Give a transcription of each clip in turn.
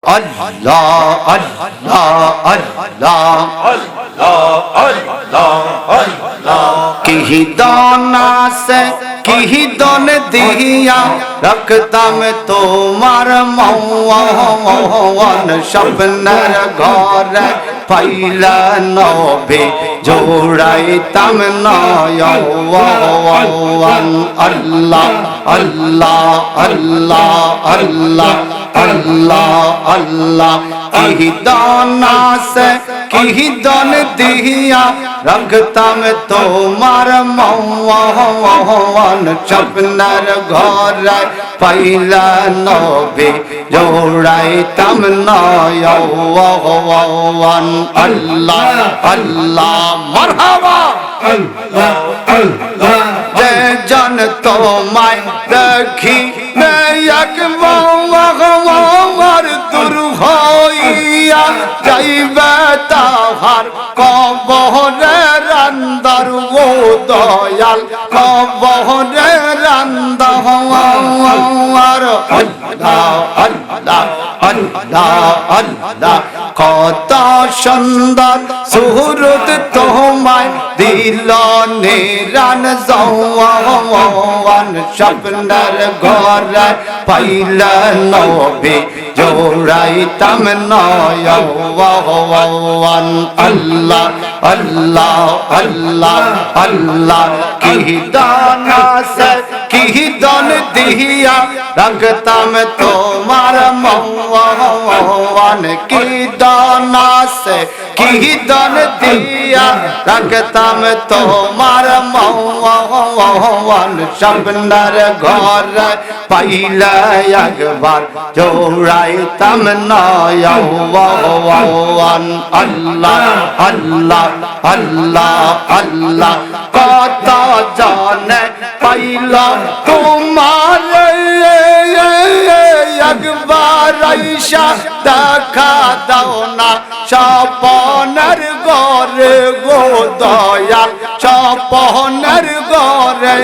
Allah, Allah, Allah, की दाना से की दन दिया रखता में तुम्हार मौन शबनर घर पहला नबी जोड़ाई तम नयौवन अल्लाह अल्लाह अल्लाह अल्लाह अल्लाह अल्लाह की दाना से की दन दिया रखता में तुम्हार मौन शबनर घर पहला नबी जोड़ाई तम नयौवन अल्लाह अल्लाह मरहबा अल्लाह अल्लाह जे जन तो माय रखी मैं एक मौर दूर होइया जाइबे ताहार कबरेर अंदर वो दयाल कबरेर अंदर अल्लाह अल्लाह अल्लाह अल्लाह कत सुंदर सुहृद তোমায় দিল নিরান জওয়ান স্বপ্নের ঘরে পাইলা নবী জোড়াইতাম নয়ৌवन আল্লাহ আল্লাহ আল্লাহ আল্লাহ কি দানা সে কি দন দিয়া रखतम तुम्हार मौन की दाना से की दन दिया रखतम तुम्हार मौन शबनर घर पहला एक बार जोड़ाई तम नयौवन अल्लाह अल्लाह अल्लाह अल्लाह कत जाने पहला तुम्हारे একবার আইসা দেখা দাও না স্বপনের ঘরে গো দয়াল স্বপনের ঘরে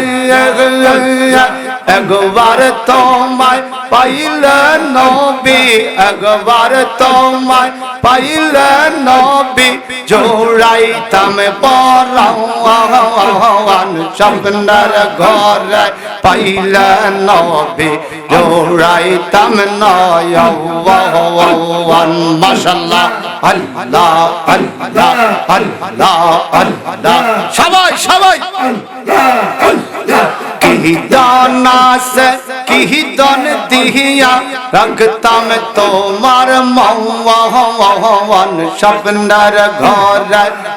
একবার তোমায় পাইলে নবী একবার তোমায় পাইলে নবী জোড়াইতাম পরাওয়ান স্বপ্নের ঘরে পাইলে নবী জোড়াইতাম নয়ৌवन মাশাআল্লাহ আল্লাহ আল্লাহ আল্লাহ আল্লাহ সবাই সবাই की दाना से की दन दिया रखता में तुम्हार मौन शबनर घर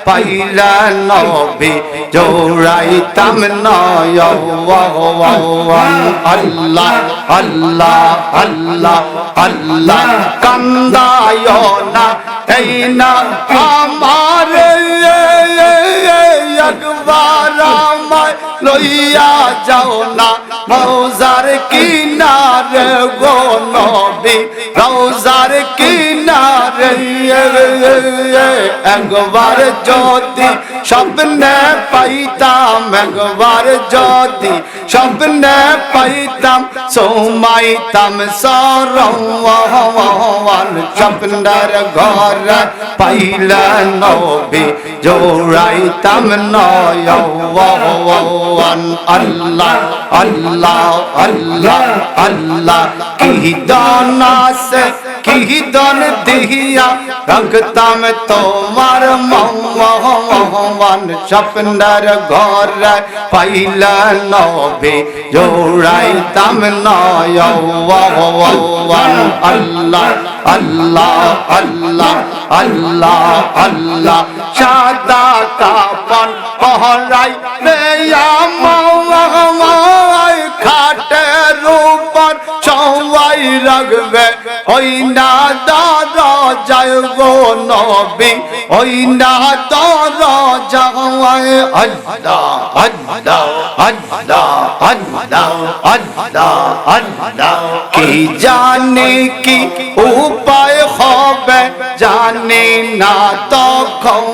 पहला नबी जोड़ाइतम नयौवन अल्लाह अल्लाह अल्लाह अल्लाह कंदायो ना ऐना हमारे একবার আমায় লইয়া যাও না রওজার কিনারে গো নবী রওজার কিনারে একবার যদি স্বপ্নে পাইতাম একবার যদি স্বপ্নে পাইতাম সোমাইতাম সরওয়ান স্বপ্নের ঘর পাইলা নবী জোড়াইতাম নয়ৌवन अल्लाह अल्लाह अल्लाह अल्लाह की दाना से की दन दिया रखता में तुम्हार मौन शबनर घर पहला नबी जोड़ाइतम नयौवन अल्लाह अल्लाह अल्लाह अल्लाह अल्लाह सादा कापन पहराई नया मौलाई खाटेर ऊपर छवाई रखबे ओई ना दादा जाय गो नबी ओई ना दादा जाय अल्लाह अल्लाह अल्लाह अल्लाह अल्लाह अल्लाह की जाने की उपाय হবে जाने পাওনি না তখন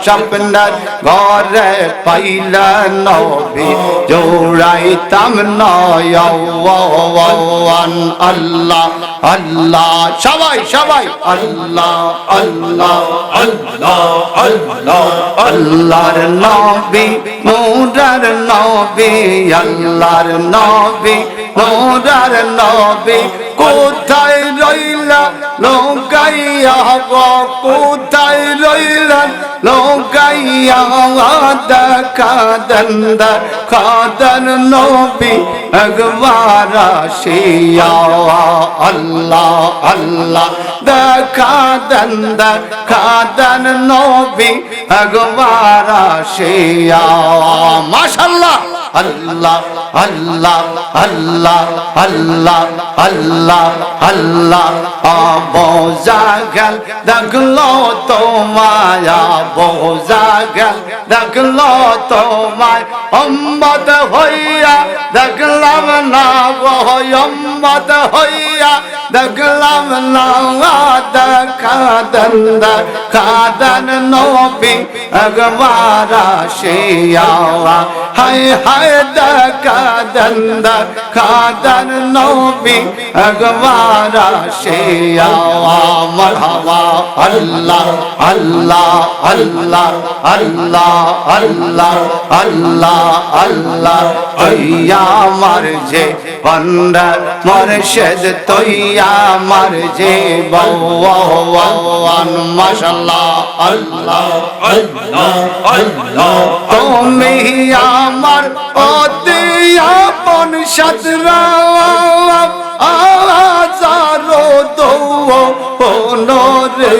স্বপ্নের ঘরে পাইলে নবী জোড়াইতাম নয়ন আল্লাহ আল্লাহ সবাই সবাই আল্লাহ আল্লাহ আল্লাহ আল্লাহ আল্লাহর নবী নূরের নবী আল্লাহর নবী নূরের নবী কোথায় রইলা লোকাইয়া গো কোথায় রইলা লোকাইয়া দেখা দেন নবী একবার আসিয়া আল্লাহ আল্লাহ দেখা দেন নবী একবার আসিয়া মাশাআল্লাহ আল্লাহ আল্লাহ আল্লাহ আল্লাহ আল্লাহ আল্লাহ আবু জাহেল দেখলো তোমায় আবু জাহেল দেখলো তোমায় উম্মত হইয়া দেখলাম না গো উম্মত হইয়া দেখলাম না দেখা দেন নবী একবার আসিয়া হায় হায় দেখা দেন নবী একবার আসিয়া মারহাবা আল্লাহ আল্লাহ আল্লাহ আল্লাহ আল্লাহ আল্লাহ আল্লাহ তৈয়া মার যে বন্দর মুর্শিদ তৈয়া মার যে বওয়ান মাশাআল্লাহ আল্লাহ আল্লাহ আল্লাহ তুমি আমার অতি আপন সাতরা আজারো দো রে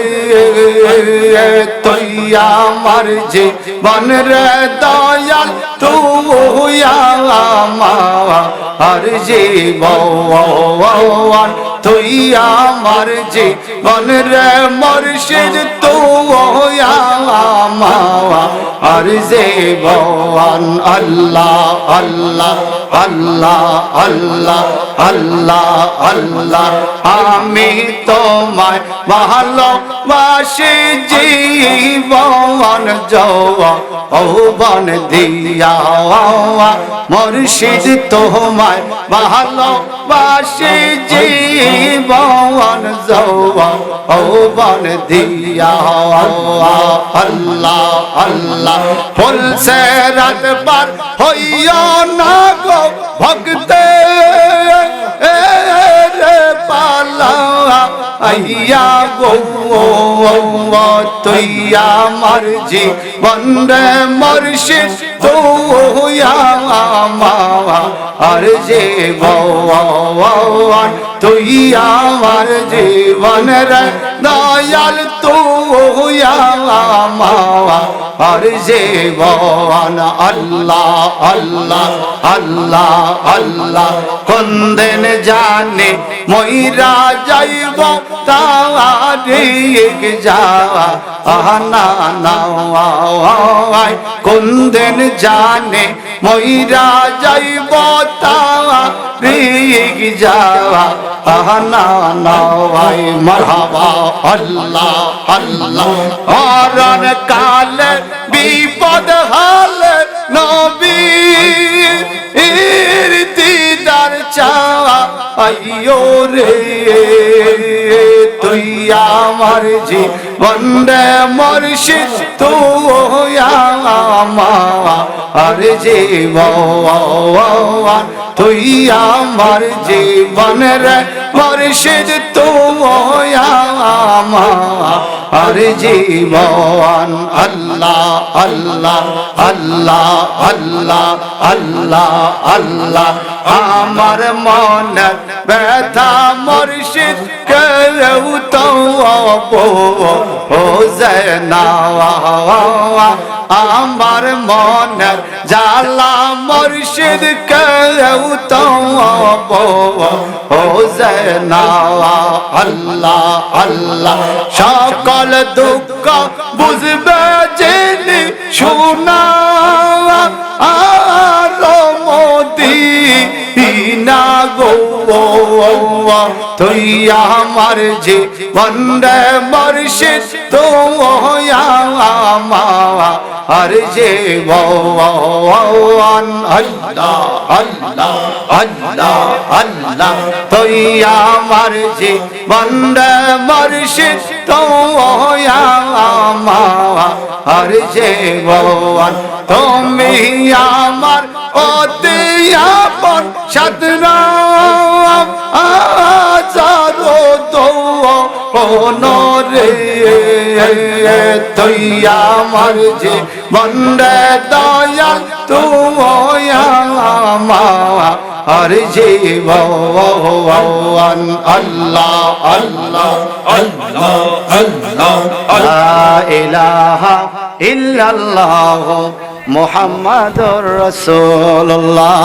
তৈয়া আমার যে বন রে দয়াল তুই আমার যে বওয়ান তুই আমার যে বন রে মুর্শিদ তুই আমার যে বওয়ান আল্লাহ আল্লাহ আল্লাহ আল্লাহ আল্লাহ আল্লাহ আমি তোমায় ভালোবাসি জীবন যৌবন দিয়া মুর্শিদ তোমায় ভালোবাসি জীবন যৌবন দিয়া আল্লাহ আল্লাহ ফুলসে রাত পার হইয়া না গো ভক্তে পালা আইয়া গো তৈয়া আমার জীবন রে মুর্শিদ তুইয়া আমার জীবন তুইয়া আমার জীবন রে দয়াল তুইয়া আমার জীবন আল্লাহ আল্লাহ আল্লাহ আল্লাহ কোন দিন জানে মইরা যাইব তারিখ যাওয়া আনা নাওয়াই কোন দিন জানে মইরা যাইব তারিখ যাওয়া আনা নাওয়াই মারহাবা আল্লাহ আল্লাহ মরণ কালে বিপদ হালে নবী দিদার চাওয়া আইয়ো রে তুই আমার জীবন রে মুর্শিদ তুই আমার জীবন তুই আমার জীবন রে মুর্শিদ তুই আমার জীবন আল্লাহ আল্লাহ আল্লাহ আল্লাহ আল্লাহ আল্লাহ আমার মনের ব্যথা মুর্শিদ কেউ তো বোঝে না আমার মনের জ্বালা মুর্শিদ কেউ তো বোঝে না আল্লাহ আল্লাহ সকল দুঃখ বুঝবে জেনে শোনা আর মোদি না তুই আমার জীবন রে মুর্শিদ তুই আমার জীবন আল্লাহ আল্লাহ আল্লাহ আল্লাহ তুই আমার জীবন রে মুর্শিদ তুই আমার জীবন তুমি আমার অতি আপন সাধনা আজারো তো রে তুই আমার জীবন রে দয়া তুই আমার জীবন আল্লাহ আল্লাহ আল্লাহ আল্লাহ লা ইলাহা ইল্লাল্লাহ মুহাম্মাদুর রাসূলুল্লাহ।